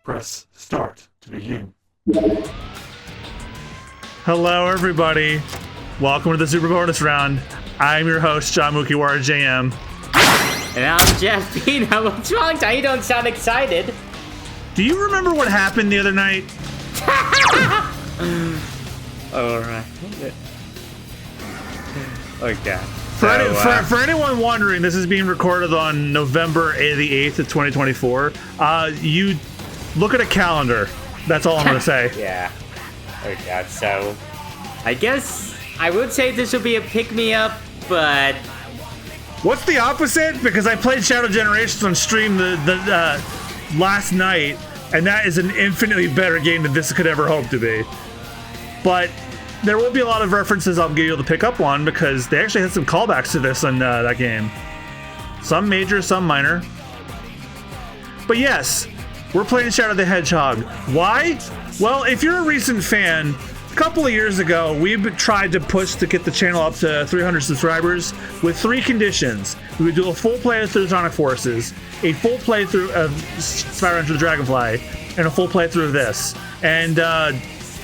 Press start to begin. Hello, everybody. Welcome to the Super Bonus Round. I'm your host, John Mukiwara JM. And I'm Jeff Pina. What's wrong? You don't sound excited. Do you remember what happened the other night? Alright. Okay. For anyone wondering, this is being recorded on November the 8th of 2024. You look at a calendar. That's all I'm going to say. Yeah. Oh god, so I guess I would say this would be a pick-me-up, but what's the opposite? Because I played Shadow Generations on stream the last night, and that is an infinitely better game than this could ever hope to be. But there will be a lot of references I'll be able to pick up on because they actually had some callbacks to this in that game. Some major, some minor. But yes, we're playing Shadow the Hedgehog. Why? Well, if you're a recent fan, a couple of years ago, we tried to push to get the channel up to 300 subscribers with 3 conditions. We would do a full playthrough of Sonic Forces, a full playthrough of Spyro Enter the Dragonfly, and a full playthrough of this. And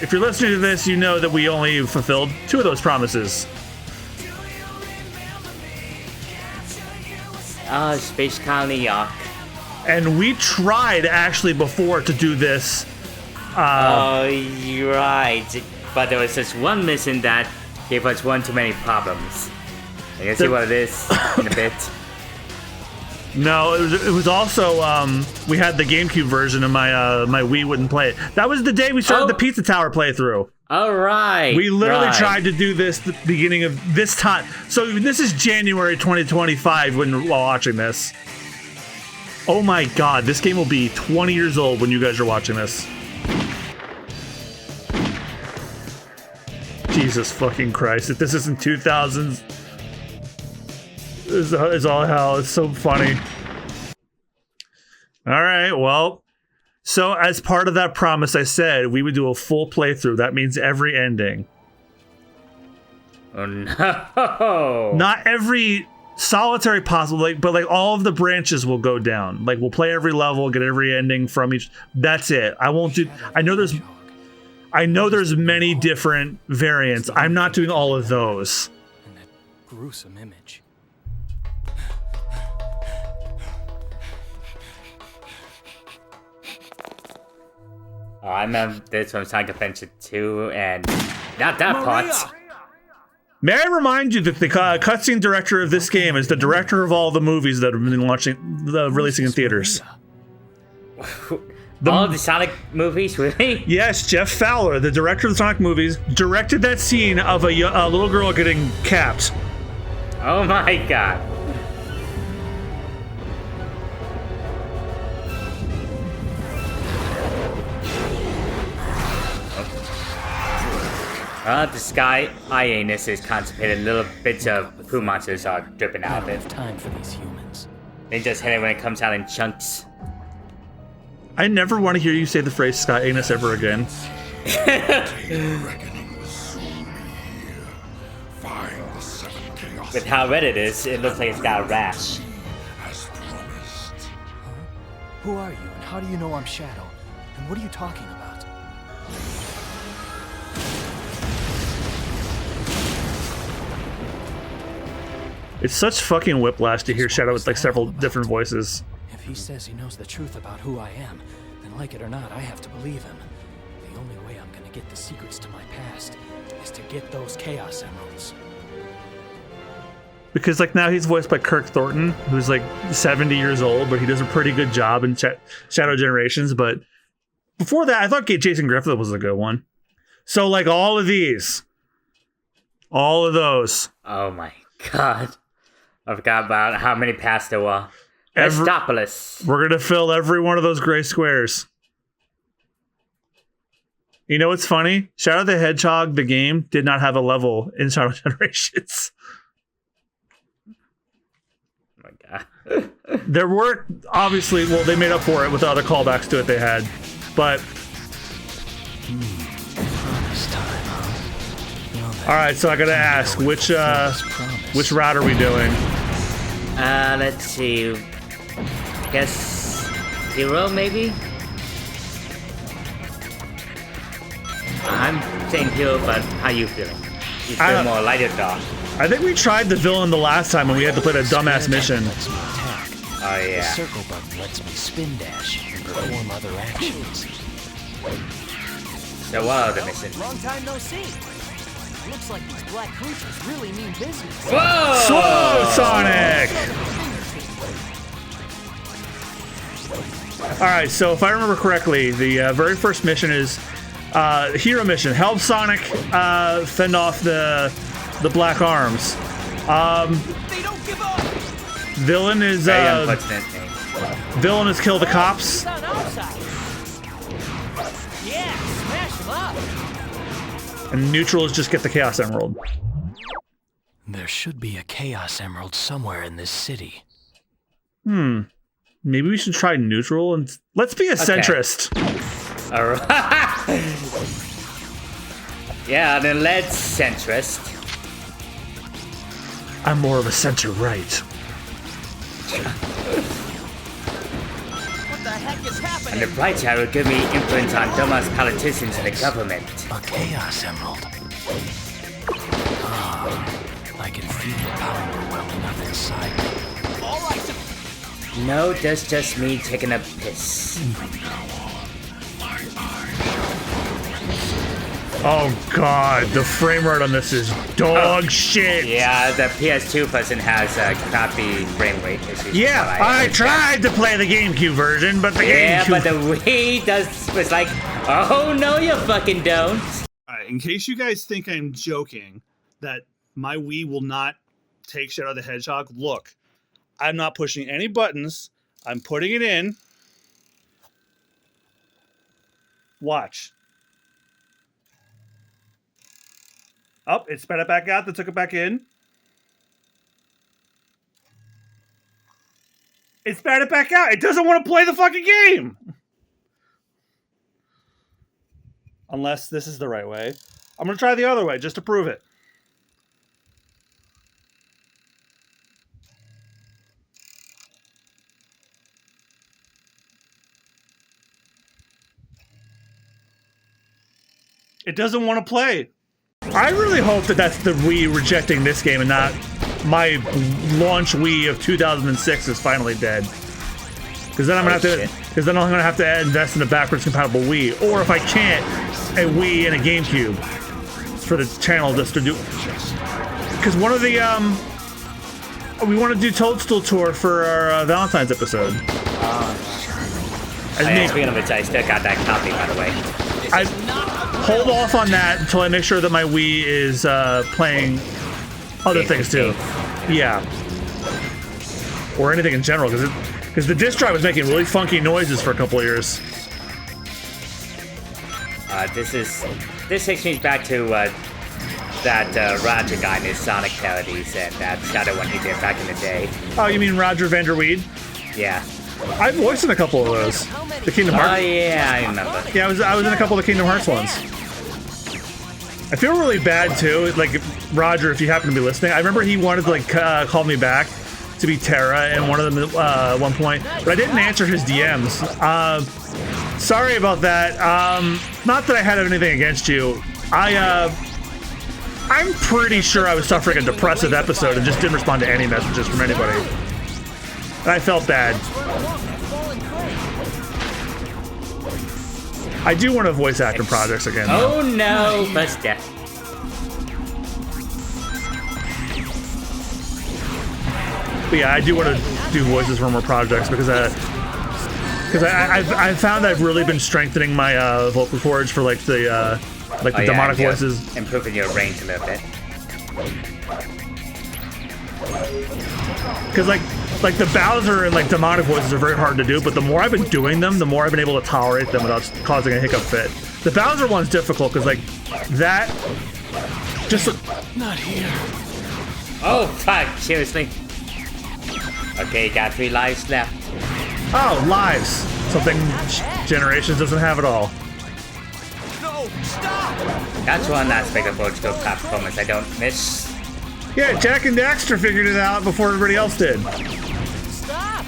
if you're listening to this, you know that we only fulfilled 2 of those promises. Space Colony Yuck. And we tried actually before to do this. You're right. But there was just one mission that gave us one too many problems. I can see what it is in a bit. No, it was also we had the GameCube version and my Wii wouldn't play it. That was the day we started the Pizza Tower playthrough. All right. We literally tried to do this the beginning of this time. So this is January 2025 while watching this. Oh my god, this game will be 20 years old when you guys are watching this. Jesus fucking Christ, if this isn't 2000s, it's all hell. It's so funny. All right, well, so as part of that promise, I said we would do a full playthrough. That means every ending. Oh no! Not every solitary possible, but all of the branches will go down. Like we'll play every level, get every ending from each. That's it. I won't do. I know there's many different variants. I'm not doing all of those. And that gruesome image. Oh, I remember this from Sonic Adventure 2, and not that part. May I remind you that the cutscene director of this game is the director of all the movies that have been releasing in theaters. All the Sonic movies, really? Yes, Jeff Fowler, the director of the Sonic movies, directed that scene of a little girl getting capped. Oh my god. The sky hyenas is constipated. Little bits of poo monsters are dripping out of it. I don't have time for these humans. They just hit it when it comes out in chunks. I never want to hear you say the phrase sky anus ever again. With how red it is, it looks like it's got a rash. Who are you, and how do you know I'm Shadow? And what are you talking about? It's such fucking whiplash to hear Shadow with several different voices. If he says he knows the truth about who I am, then like it or not, I have to believe him. The only way I'm gonna get the secrets to my past is to get those Chaos Emeralds. Because now he's voiced by Kirk Thornton, who's 70 years old, but he does a pretty good job in Shadow Generations. But before that, I thought Jason Griffith was a good one. So all of these, all of those. Oh my god. I forgot about how many paths there were. Estopolis. We're going to fill every one of those gray squares. You know what's funny? Shadow the Hedgehog, the game, did not have a level in Shadow Generations. Oh my god. There were, obviously, well, they made up for it with the other callbacks to it they had. But... Alright, so I gotta ask, which route are we doing? Let's see. Guess 0, maybe? I'm same here, but how you feeling? You feel more lighter dog. I think we tried the villain the last time and we had to play that dumbass mission. Lets me attack. Oh The yeah. circle button lets me spin dash and perform other actions. So what are the missions? Long time no see. Looks like these black creatures really mean business. Whoa! Slow Sonic! Alright, so if I remember correctly, the very first mission is hero mission. Help Sonic fend off the black arms. They don't give up. Villain is Very unfortunate name. villain is kill the cops. It's on our side. Yeah, smash them up. And neutral is just get the Chaos Emerald. There should be a Chaos Emerald somewhere in this city. Maybe we should try neutral and let's be a centrist. Alright. Yeah, then let's centrist. I'm more of a center right. What the heck is And happening? the bright side will give me influence on dumbass politicians in the government. A Chaos Emerald. Ah, I can feel the power well enough inside me. All right, so No, that's just me taking a piss. Oh god, the frame rate on this is dog shit. Yeah, the PS2 person has crappy frame rate issues. Yeah, Well, I tried to play the GameCube version, but the Yeah, GameCube... but the Wii was like, oh no, you fucking don't. Alright, in case you guys think I'm joking that my Wii will not take Shadow the Hedgehog, look, I'm not pushing any buttons. I'm putting it in. Watch. Oh, it spat it back out, then took it back in. It spat it back out. It doesn't want to play the fucking game. Unless this is the right way. I'm going to try the other way just to prove it. It doesn't want to play. I really hope that that's the Wii rejecting this game and not my launch Wii of 2006 is finally dead. Because then I'm gonna have to invest in a backwards compatible Wii, or if I can't, a Wii and a GameCube for the channel just to do. Because one of the we want to do Toadstool tour for our Valentine's episode. Speaking of which, I still got that copy, by the way. I hold off on that until I make sure that my Wii is playing other things too. Yeah. Or anything in general, because the disc drive was making really funky noises for a couple of years. This takes me back to that Roger guy in his Sonic parodies and that Shadow one he did back in the day. Oh, you mean Roger Vanderweed? Yeah. I voiced in a couple of those. The Kingdom Oh Hearts. yeah, I remember. Yeah, I was in a couple of the Kingdom Hearts ones. I feel really bad too. Like Roger, if you happen to be listening, I remember he wanted to call me back to be Terra in one of them at one point, but I didn't answer his DMs. Sorry about that. Not that I had anything against you. I'm pretty sure I was suffering a depressive episode and just didn't respond to any messages from anybody. And I felt bad. I do want to voice act in projects again. Oh no, first death. But yeah, I do want to do voices for more projects because I've found I've really been strengthening my vocal cords for like the demonic voices. Improving your range a little bit. Because like the Bowser and like demonic voices are very hard to do, but the more I've been doing them, the more I've been able to tolerate them without causing a hiccup fit. The Bowser one's difficult because like that just Not here. Oh fuck, seriously. Okay, got 3 lives left. lives. Something Generations doesn't have at all. No, stop! That's one aspect of old school performance I don't miss. Yeah, Jack and Daxter figured it out before everybody else did. Stop!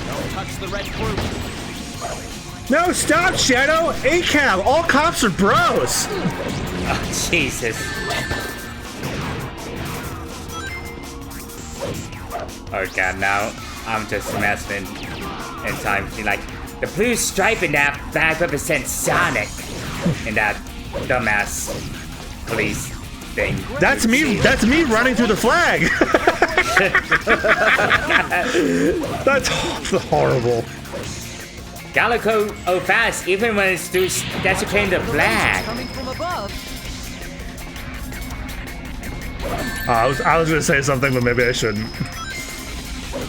Don't touch the red fruit. No, stop, Shadow! ACAB! All cops are bros! Oh, Jesus. Oh god, now I'm just messing in time. Like, the blue stripe in that bag represents Sonic. In that dumbass police thing. That's me running through the flag! That's horrible. Gallico fast, even when it's through desecrating the flag. Coming from above. I was gonna say something, but maybe I shouldn't.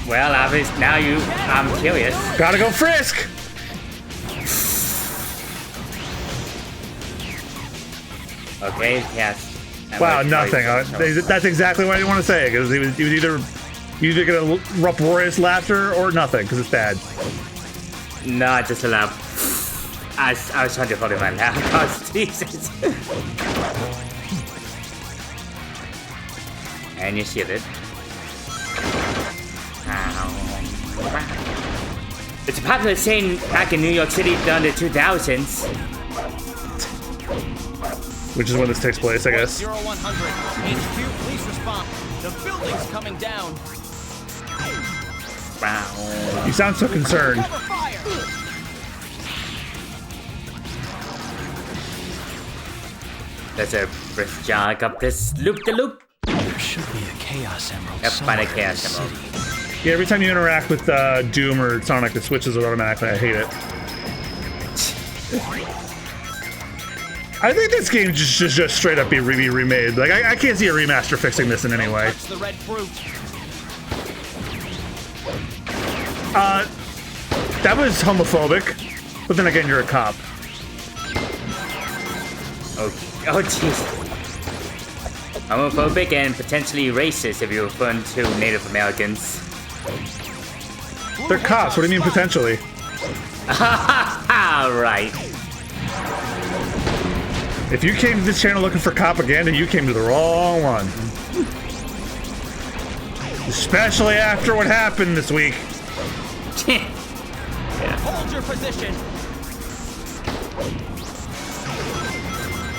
Well, obviously, now I'm curious. Gotta go frisk! Okay, yes. Wow, nothing. That's exactly what I want to say, because he was either gonna uproarious laughter or nothing, because it's bad. No, I just allowed. I was trying to hold him right now. Oh, Jesus. And you shielded. It's a popular saying back in New York City during the 2000s. Which is when this takes place, I guess. 0100. HQ, please respond. The building's coming down. Wow. You sound so concerned. Cover fire. There's a brisk jog up this loop-de-loop. There should be a Chaos Emerald Yep, somewhere find a in the Chaos city. Emerald. Yeah, every time you interact with Doom or Sonic, it switches it automatically. I hate it. I think this game just straight up be remade. Like, I can't see a remaster fixing this in any way. Touch the red fruit. That was homophobic, but then again, you're a cop. Oh, jeez. Homophobic and potentially racist if you're referring to Native Americans. They're cops. What do you mean potentially? Right. If you came to this channel looking for propaganda, you came to the wrong one. Especially after what happened this week. Hold your position.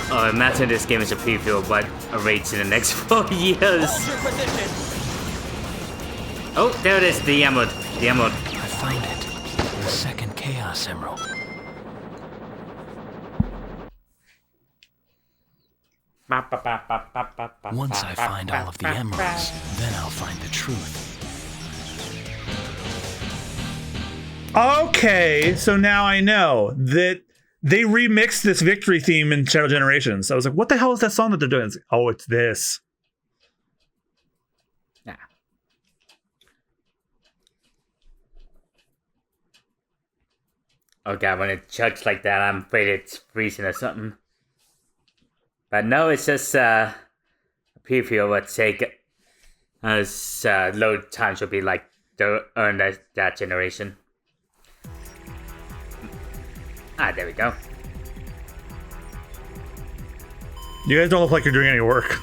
Oh, imagine this game is a preview of what awaits in the next 4 years. Hold your position. Oh, there it is, the emerald. The emerald. I find it. The second Chaos Emerald. Once I find all of the emeralds, then I'll find the truth. Okay, so now I know that they remixed this victory theme in Shadow Generations. I was like, what the hell is that song that they're doing? It's like, oh, it's this. Nah. Oh god, when it chugs like that, I'm afraid it's freezing or something. But no, it's just a preview of what take as load times will be like to earn that generation. Ah, there we go. You guys don't look like you're doing any work.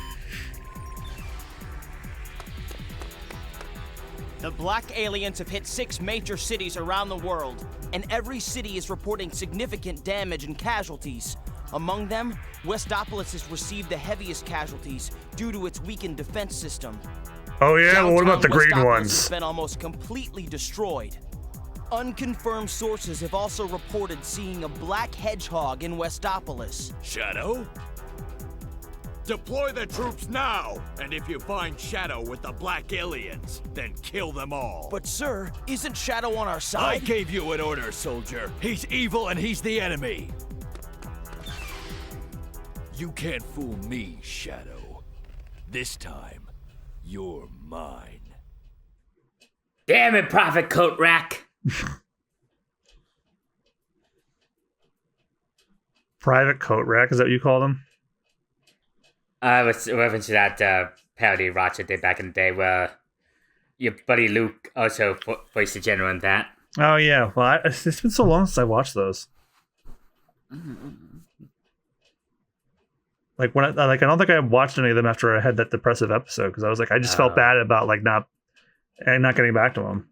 The black aliens have hit 6 major cities around the world, and every city is reporting significant damage and casualties. Among them, Westopolis has received the heaviest casualties due to its weakened defense system. Oh yeah, well, what about the Downtown green Westopolis ones? has been almost completely destroyed. Unconfirmed sources have also reported seeing a black hedgehog in Westopolis. Shadow? Deploy the troops now! And if you find Shadow with the black aliens, then kill them all. But sir, isn't Shadow on our I side? gave you an order, soldier. He's evil and he's the enemy. You can't fool me, Shadow. This time, you're mine. Damn it, Prophet Coat Rack! Private Coat Rack, is that what you call them? I was referring to that parody Roger did back in the day where your buddy Luke also voiced the general in that. Oh yeah, well, it's been so long since I watched those. Like I don't think I watched any of them after I had that depressive episode because I was like, I just felt bad about like not getting back to them.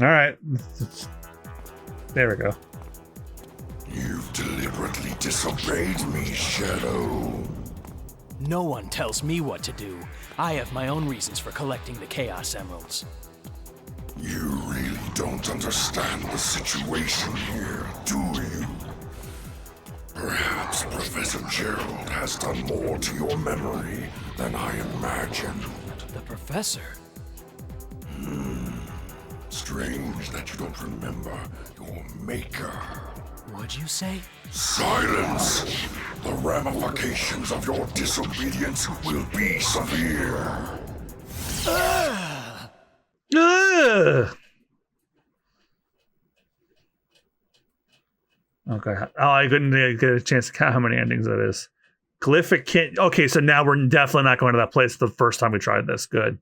All right, There we go. You've deliberately disobeyed me, Shadow. No one tells me what to do. I have my own reasons for collecting the Chaos Emeralds. You really don't understand the situation here, do you? Perhaps Professor Gerald has done more to your memory than I imagined. The Professor? Strange that you don't remember your maker. What'd you say? Silence! The ramifications of your disobedience will be severe. Ugh. Okay. Oh, I couldn't get a chance to count how many endings that is. Glyphic can't. Okay, so now we're definitely not going to that place the first time we tried this. Good.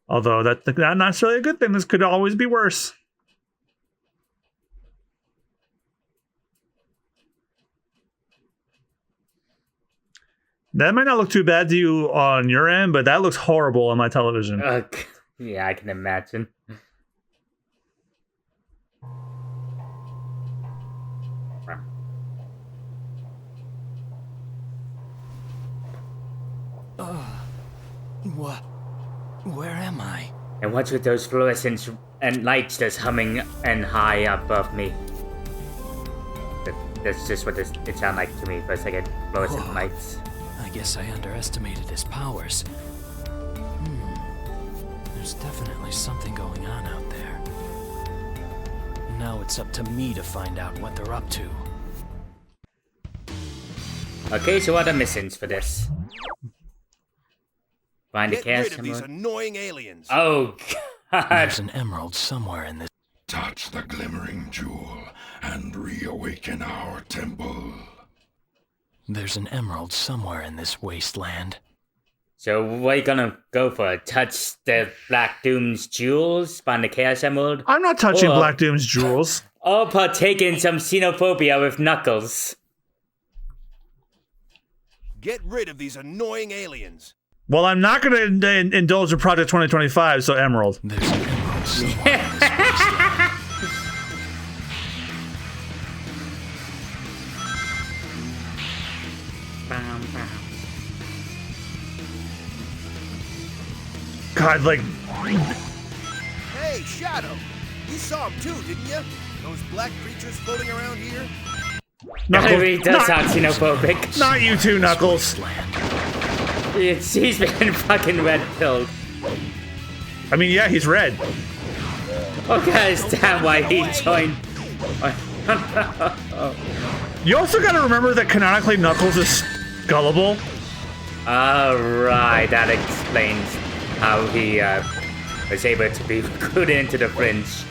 Although that's not necessarily a good thing. This could always be worse. That might not look too bad to you on your end, but that looks horrible on my television. Yeah, I can imagine. What? Where am I? And what's with those fluorescent and lights just humming and high above me? That's just what it sounded like to me for a second. Fluorescent lights. I guess I underestimated his powers. There's definitely something going on out there. Now it's up to me to find out what they're up to. Okay, so what are the missions for this? Find the Get Chaos rid of these Emerald. annoying aliens. Oh, God. There's an emerald somewhere in this. Touch the glimmering jewel and reawaken our temple. There's an emerald somewhere in this wasteland. So what are you gonna go for? Touch the Black Doom's jewels? Find the Chaos Emerald? I'm not touching Or- Black Doom's jewels. Or partake in some xenophobia with Knuckles? Get rid of these annoying aliens. Well, I'm not going to indulge in Project 2025, so Emerald. There's an emerald somewhere in this wasteland. God, like, Hey, Shadow. You saw them too, didn't you? Those black creatures floating around here? That really does sound xenophobic. Not you two, Knuckles. He's been fucking red-pilled. I mean, yeah, he's red. Okay, I understand why he joined. You also got to remember that canonically Knuckles is gullible. Alright, that explains how he was able to be recruited into the Fringe.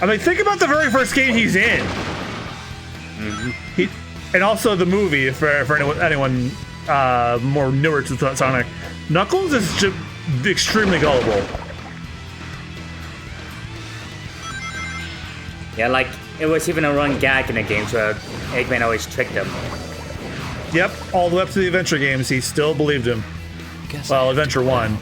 I mean, think about the very first game he's in. He, and also the movie, for anyone more newer to Sonic. Knuckles is just extremely gullible. Yeah, like, it was even a run gag in the games where Eggman always tricked him. Yep, all the way up to the Adventure games, he still believed him. Well, Adventure 1.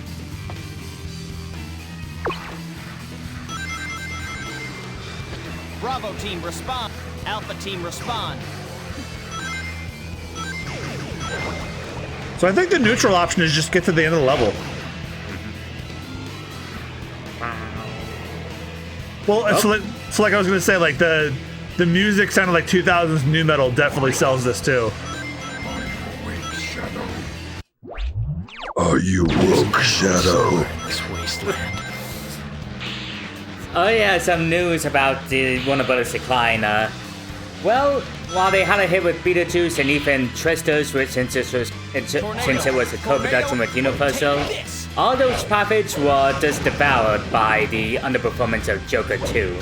Bravo team, respond. Alpha team, respond. So I think the neutral option is just get to the end of the level. Well, so like I was gonna say, like the music sounded like 2000s new metal definitely sells this too. Are you woke, Shadow? This wasteland. Oh yeah, some news about the Warner Brothers decline. Well, while they had a hit with Beetlejuice and even Tristos, since it was a co-production with Universal, all those profits were just devoured by the underperformance of Joker 2.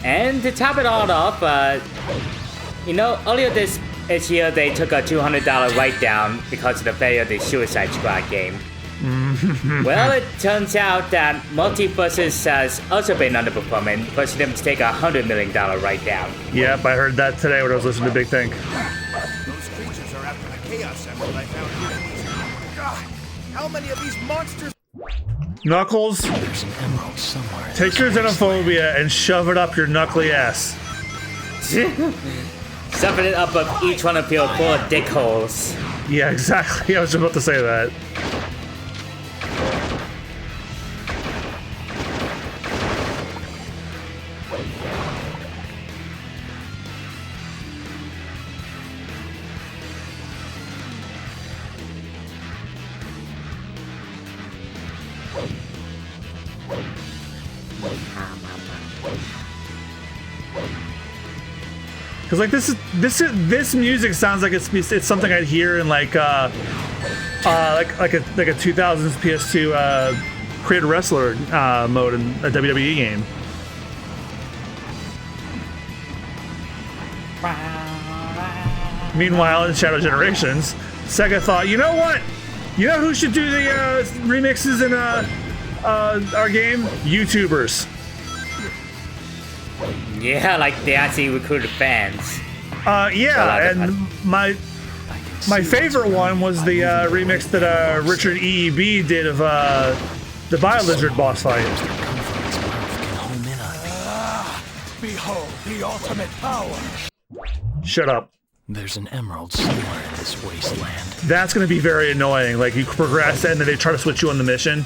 And to top it all off, earlier this year they took a $200 write-down because of the failure of the Suicide Squad game. Well, it turns out that Multiversus has also been underperforming, forcing them to take a $100 million write-down. Yep, I heard that today when I was listening to Big Think. Those creatures are after the Chaos Emerald I found here in these... God, how many of these monsters... Knuckles, There's an emerald somewhere. take your xenophobia and shove it up your knuckly ass. Stuffing it up of each one of your 4 dick holes. Yeah, exactly. I was about to say that. Cause like this music sounds like it's something I'd hear in like a 2000s PS2 Create a Wrestler mode in a WWE game. Meanwhile, in Shadow Generations, Sega thought, you know what? You know who should do the remixes in our game? YouTubers. Yeah, like they actually recruited fans. Yeah, and my favorite one was the remix that Richard EEB did of the Bio-Lizard boss fight. Behold the ultimate power. Shut up. There's an emerald somewhere in this wasteland. That's going to be very annoying. Like, you progress and then they try to switch you on the mission.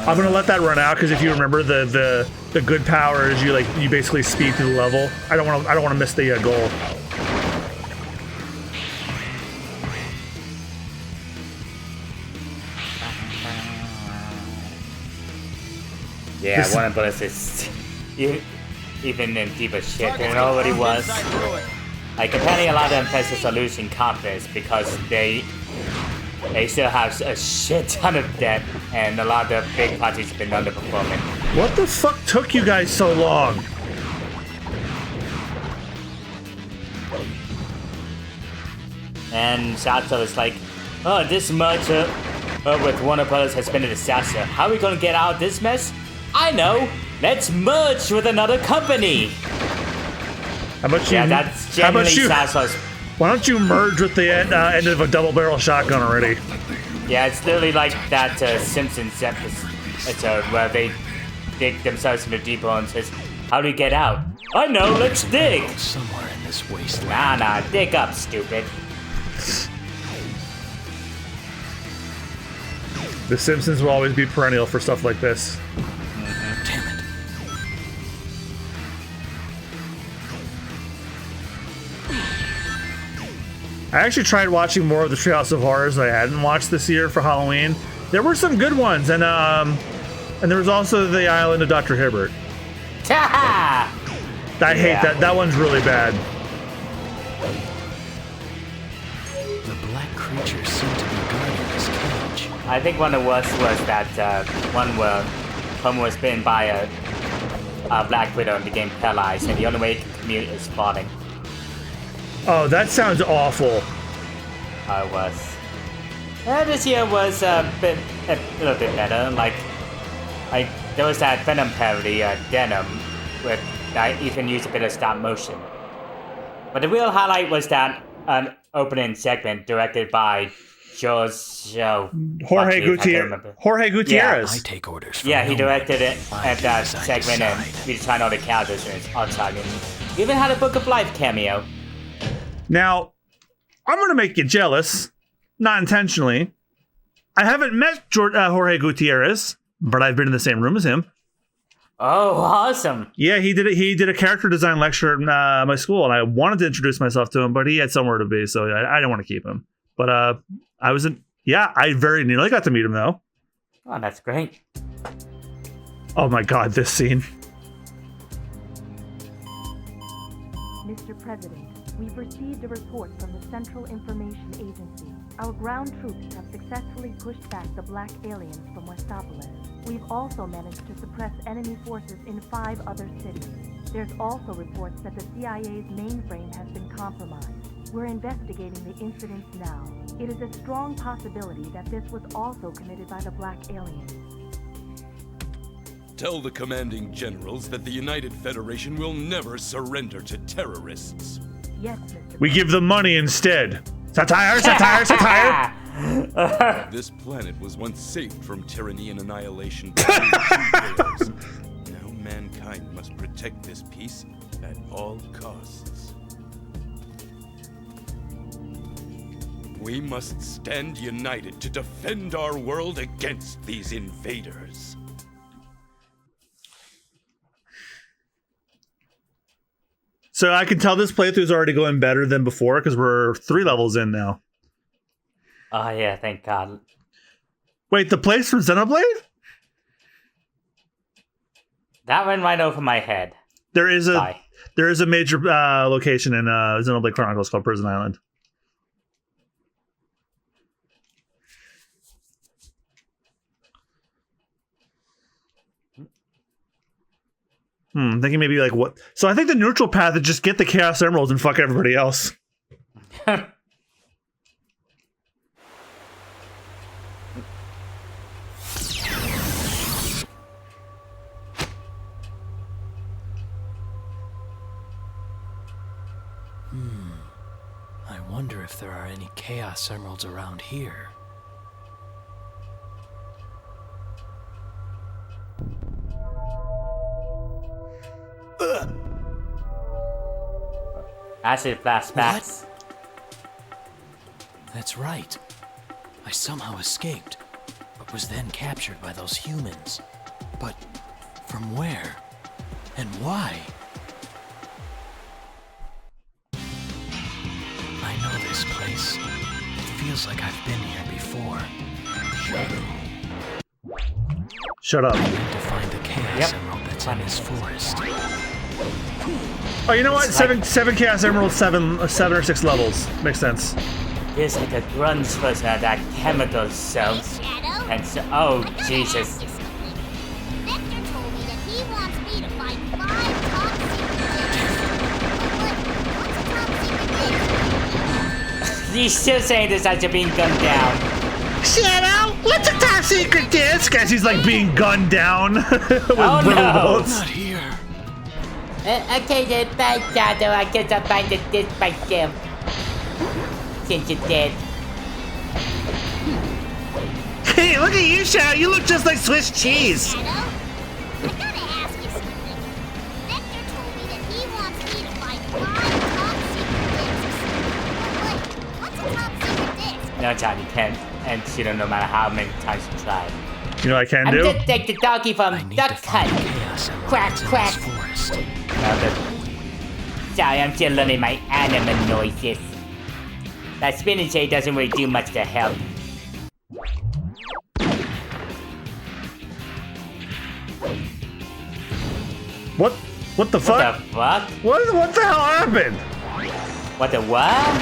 I'm gonna let that run out because if you remember the good power is you basically speed through the level. I don't want to miss the goal. Yeah, one of us is even in deeper shit than it already was. Like apparently a lot of them places are losing confidence because they still have a shit ton of debt, and a lot of the big parties have been underperforming. What the fuck took you guys so long? And Sato is like, oh, this merger with Warner Brothers has been a disaster. How are we gonna get out of this mess? I know! Let's merge with another company! How about you? Yeah, that's generally Sato's. Why don't you merge with the end of a double barrel shotgun already? Yeah, it's literally like that Simpsons episode where they dig themselves into deep hole and says, how do we get out? I know, let's dig! Somewhere in this wasteland. Nah, dig up, stupid. The Simpsons will always be perennial for stuff like this. Damn it. I actually tried watching more of the Treehouse of Horrors that I hadn't watched this year for Halloween. There were some good ones, and there was also the Island of Dr. Hibbert. I hate that. That one's really bad. The black creatures seem to be guarding this cage. I think one of the worst was that one where Homer was bitten by a black widow and became paralyzed, and the only way he can commute is falling. Oh, that sounds awful. It was. This year was a little bit better. Like there was that Venom parody, Denim, with that even used a bit of stop motion. But the real highlight was that an opening segment directed by Jorge Gutierrez. Yeah, I take orders from he no directed it one. at that segment and redesigned all the characters and it's outside and even had a Book of Life cameo. Now, I'm going to make you jealous, not intentionally. I haven't met Jorge Gutierrez, but I've been in the same room as him. Oh, awesome! Yeah, he did a character design lecture at my school, and I wanted to introduce myself to him, but he had somewhere to be, so I didn't want to keep him. But I very nearly got to meet him, though. Oh, that's great. Oh my god, this scene. Mr. President, we've received a report from the Central Information Agency. Our ground troops have successfully pushed back the black aliens from Westopolis. We've also managed to suppress enemy forces in 5 other cities. There's also reports that the CIA's mainframe has been compromised. We're investigating the incidents now. It is a strong possibility that this was also committed by the black aliens. Tell the commanding generals that the United Federation will never surrender to terrorists. Yes, Mr. We give them money instead. Satire, satire, satire. This planet was once saved from tyranny and annihilation by true players. Now mankind must protect this peace at all costs. We must stand united to defend our world against these invaders. So I can tell this playthrough is already going better than before because we're 3 levels in now. Oh yeah, thank God. Wait, the place for Xenoblade? That went right over my head. There is a Bye. major location in Xenoblade Chronicles called Prison Island. Thinking maybe like what? So I think the neutral path is just get the Chaos Emeralds and fuck everybody else. I wonder if there are any Chaos Emeralds around here. Acid flashbacks. That's right. I somehow escaped, but was then captured by those humans. But from where? And why? I know this place. It feels like I've been here before. Shut up. I need to find the Chaos Emerald that's in this forest. Oh, you know what? Seven Chaos Emeralds, seven or 6 levels. Makes sense. There's like a grunge version of that chemical cells. And so, oh Jesus. Vector told me that he wants me to find 5 top secret discs. He's still saying this after being gunned down. Shadow, what's a top secret disc? As he's like being gunned down with Oh, rubber no. bullets. Not here. Okay then, bye Shadow. I guess I'll find the disc myself. Since you're dead. Hey, look at you, Shadow. You look just like Swiss cheese. Shadow, I gotta ask you something. Vector told me that he wants me to find 5 top secret discs. But what's a top secret disc? No, Johnny, you can't. And she don't no matter how many times you try. You know what I can I'm do? just like the doggy I from need Duck to find Hunt. the Chaos Emerald Quack, that's in quack. this forest. Sorry, I'm still learning my anime noises. That spinning shade doesn't really do much to help. What the fuck? What the fuck? What the hell happened? What the what?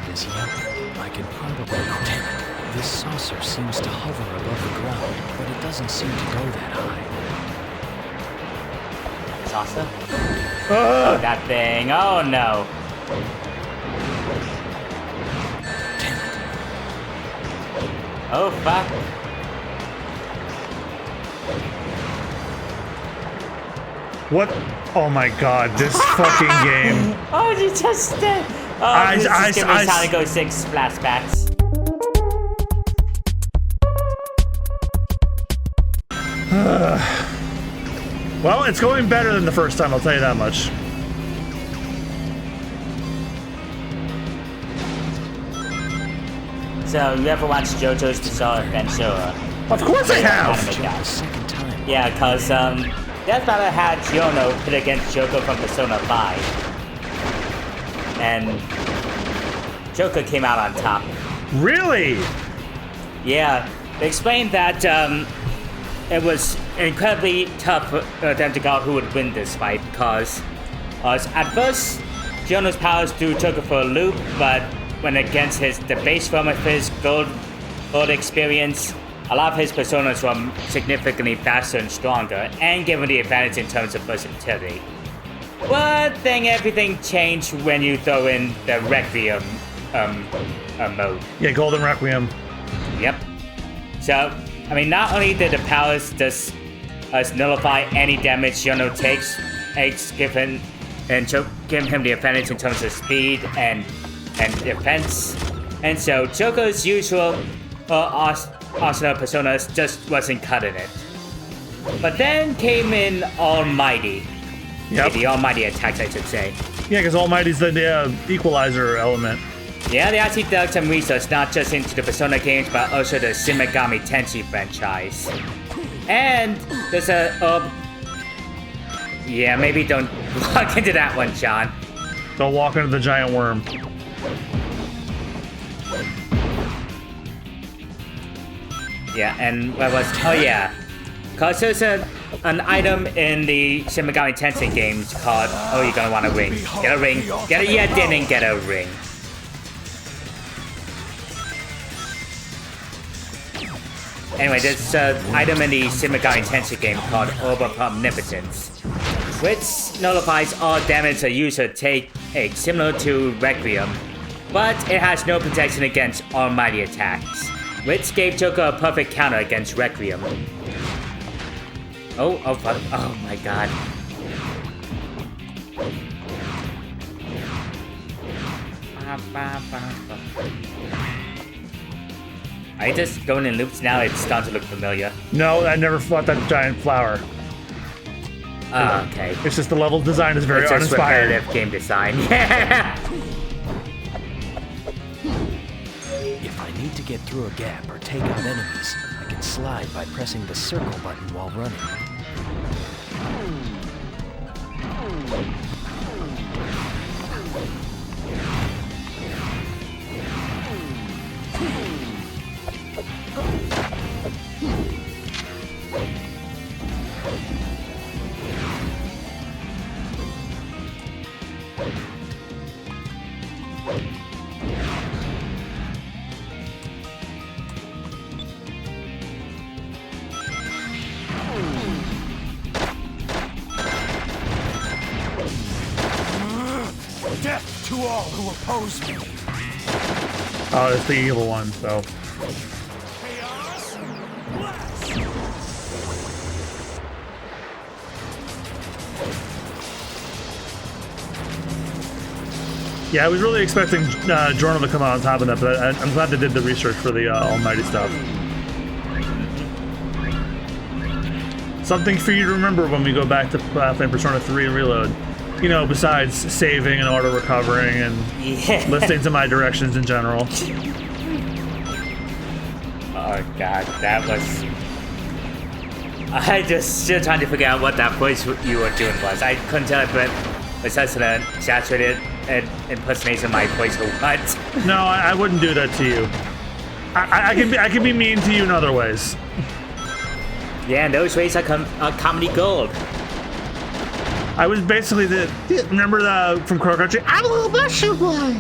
This yep, I can probably climb. This saucer seems to hover above the ground, but it doesn't seem to go that high. Salsa? Oh, that thing. Oh no. Damn it. Oh fuck. What? Oh my god, this fucking game. Oh, you just did. Oh, this is giving me Sonic 06 flashbacks. Well, it's going better than the first time, I'll tell you that much. So, you ever watched JoJo's Bizarre Adventure? Of course I have! Second time. Yeah, cause Death Battle had Giono pit against Joker from Persona 5. And Joker came out on top. Really? Yeah, they explained that it was incredibly tough for them to figure out who would win this fight because at first, Giono's powers threw Joker for a loop, but when against the base form of his gold experience, a lot of his personas were significantly faster and stronger, and given the advantage in terms of versatility. But then everything changed when you throw in the Requiem mode. Yeah, Golden Requiem. Yep. So, I mean, not only did the powers just nullify any damage Yono takes, give him the advantage in terms of speed and defense, and so Joker's usual arsenal personas just wasn't cutting it. But then came in Almighty. Yep. The Almighty attacks, I should say. Yeah, because Almighty's the equalizer element. Yeah, they actually dug some research not just into the Persona games, but also the Shin Megami Tensei franchise. And there's yeah, maybe don't walk into that one, Sean. Don't walk into the giant worm. Yeah, and what was... Oh, yeah. Because there's an item in the Shin Megami Tensei games called... Oh, you're gonna want a ring. Get a ring. Yeah, didn't get a ring. Anyway, there's an item in the Shin Megami Tensei game called Orb of Omnipotence, which nullifies all damage a user takes, similar to Requiem, but it has no protection against Almighty attacks, which gave Joker a perfect counter against Requiem. Oh fuck. Oh my god. Are you just going in loops now? It's starting to look familiar. No, I never fought that giant flower. Oh, okay. It's just the level design is very It's just uninspired. repetitive game design. Yeah. If I need to get through a gap or take out enemies, I can slide by pressing the circle button while running. Death to all who oppose me. Oh, it's the evil one, so. Chaos, Yeah, I was really expecting Jorno to come out on top of that, but I'm glad they did the research for the Almighty stuff. Something for you to remember when we go back to playing Persona 3 and Reload. You know, besides saving and auto-recovering and listening to my directions in general. Oh god, that was... I just still trying to figure out what that voice you were doing was. I couldn't tell if it was such an saturated impersonation of my voice or what. No, I wouldn't do that to you. I can be mean to you in other ways. Yeah, and those ways are comedy gold. I was basically remember from Crow Country? I'm a little mushroom boy.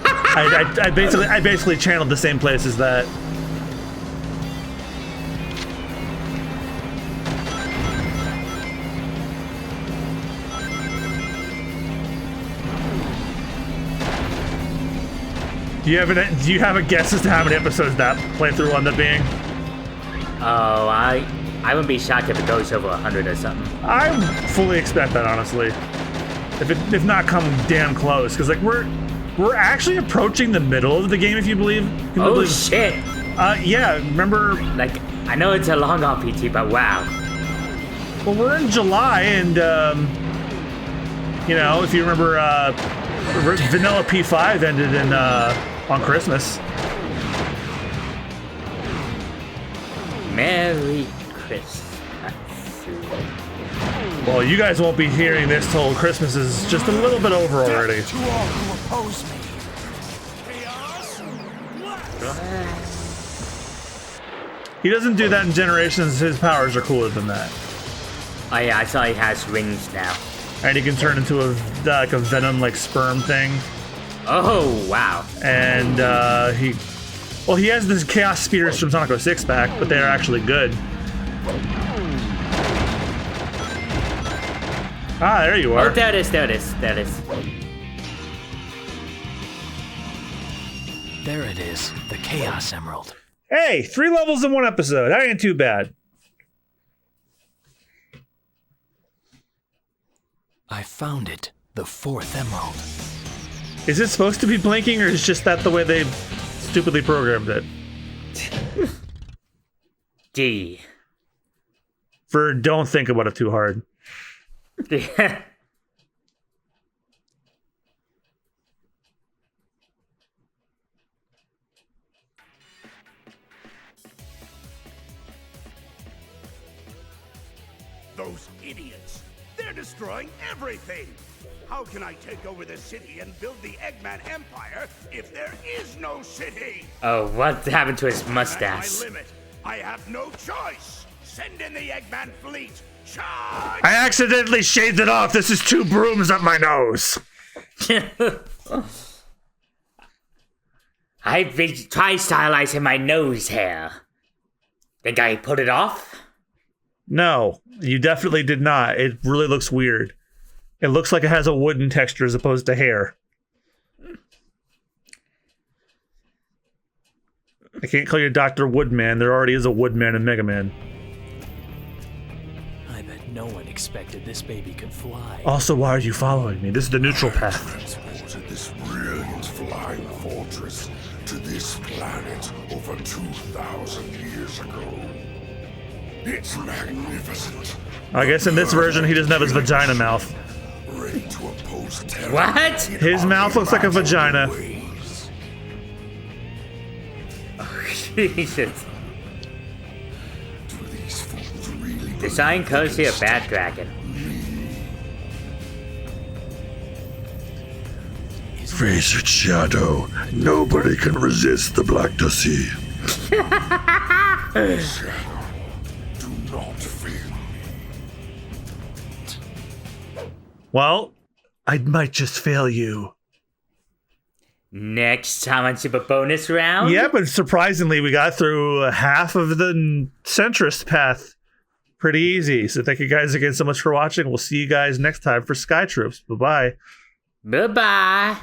I basically channeled the same place as that. Do you have a guess as to how many episodes that playthrough will end up being? Oh, I wouldn't be shocked if it goes over 100 or something. I fully expect that, honestly. If not come damn close, because like we're actually approaching the middle of the game, if you believe. Shit! Yeah. Remember? Like, I know it's a long RPG, but wow. Well, we're in July, and you know, if you remember, Vanilla P5 ended in on Christmas. Merry Christmas. Well, you guys won't be hearing this till Christmas is just a little bit over already. to all who oppose me. He doesn't do that in Generations. His powers are cooler than that. Oh yeah, I saw he has rings now. And he can turn into a venom-like sperm thing. Oh, wow. And he has this Chaos Spears from Sonic 06 back, but they're actually good. Ah, there you are. Oh, there it is. There it is, the Chaos Emerald. Hey, 3 levels in 1 episode. That ain't too bad. I found it, the 4th emerald. Is it supposed to be blinking, or is just that the way they stupidly programmed it? D. For don't think about it too hard. Those idiots! They're destroying everything! How can I take over the city and build the Eggman Empire if there is no city? Oh, what happened to his At mustache? my limit, I have no choice! Send in the Eggman fleet! Charge! I accidentally shaved it off. This is 2 brooms up my nose. I've been trying stylizing my nose hair. Think I put it off? No, you definitely did not. It really looks weird. It looks like it has a wooden texture as opposed to hair. I can't call you Dr. Woodman. There already is a Woodman in Mega Man. I bet no one expected this baby could fly. Also, why are you following me? This is the neutral path. Transported this brilliant flying fortress to this planet over 2,000 years ago. It's magnificent. I guess in this version, he doesn't have his vagina mouth. Ready to oppose terror. What? His mouth looks like a vagina. Ways. Jesus. Do these fools really Design believe Cozy they a can bad stop dragon. Face it, Shadow. Nobody can resist the Black Dusty. Shadow, do not fear me. Well, I might just fail you. Next time on Super Bonus Round? Yeah, but surprisingly, we got through half of the Centrist path pretty easy. So thank you guys again so much for watching. We'll see you guys next time for Sky Troops. Bye-bye. Bye-bye.